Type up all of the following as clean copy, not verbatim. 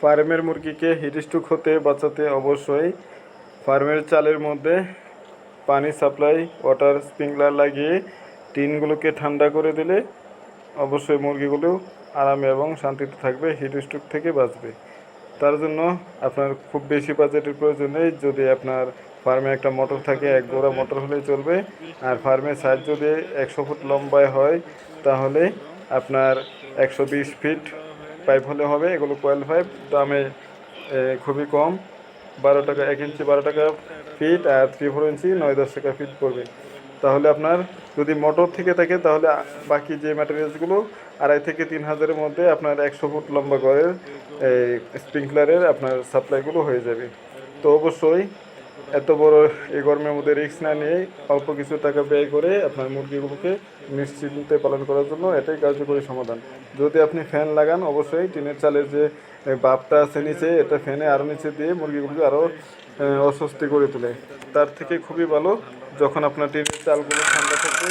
ফার্মের মুরগিকে হিটস্ট্রোক হতে বাঁচাতে অবশ্যই ফার্মের চালের মধ্যে পানি সাপ্লাই ওয়াটার স্প্রিংকলার লাগিয়ে টিনগুলোকে ঠান্ডা করে দিলে অবশ্যই মুরগিগুলো আরামে এবং শান্তিতে থাকবে, হিটস্ট্রোক থেকে বাঁচবে। তার জন্য আপনার খুব বেশি বাজেটের প্রয়োজন নেই। যদি আপনার ফার্মে একটা মোটর থাকে, এক গোড়া মোটর হলেই চলবে। আর ফার্মের সাইজ যদি 100 ফুট লম্বায় হয় তাহলে আপনার 120 ফিট পাইপ হলে হবে। এগুলো কয়েল পাইপ, দামে খুবই কম, 12 টাকা 1 ইঞ্চি, 12 টাকা ফিট, আর 3/4 ইঞ্চি 9-10 টাকা ফিট পড়বে। তাহলে আপনার যদি মোটর থেকে থাকে তাহলে বাকি যে ম্যাটেরিয়ালসগুলো 2500 থেকে 3000-এর মধ্যে আপনার 100 ফুট লম্বা ঘরের স্প্রিংকলারের আপনার সাপ্লাইগুলো হয়ে যাবে। তো অবশ্যই এত বড় এই গরমের মধ্যে রিস্ক না নিয়ে অল্প কিছু টাকা ব্যয় করে আপনার মুরগিগুলোকে নিশ্চিন্তে পালন করার জন্য এটাই কার্যকরী সমাধান। যদি আপনি ফ্যান লাগান, অবশ্যই টিনের চালের যে বাপটা আছে নিচে, এটা ফ্যানে আরও নিচে দিয়ে মুরগিগুলোকে আরও অস্বস্তি করে তোলে। তার থেকে খুবই ভালো যখন আপনার টিনের চালগুলো ঠান্ডা থাকবে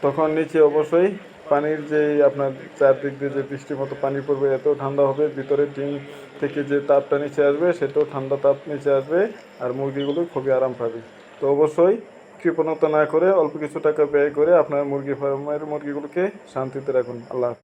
তখন নিচে অবশ্যই পানির যে আপনার চারদিক দিয়ে যে বৃষ্টির মতো পানি পড়বে, এত ঠান্ডা হবে, ভিতরে টিন থেকে যে তাপটা নিচে আসবে সেটাও ঠান্ডা তাপ নিচে আসবে, আর মুরগিগুলো খুবই আরাম পাবে। তো অবশ্যই কৃপণতা না করে অল্প কিছু টাকা ব্যয় করে আপনার মুরগি ফার্মের মুরগিগুলোকে শান্তিতে রাখুন। আল্লাহ।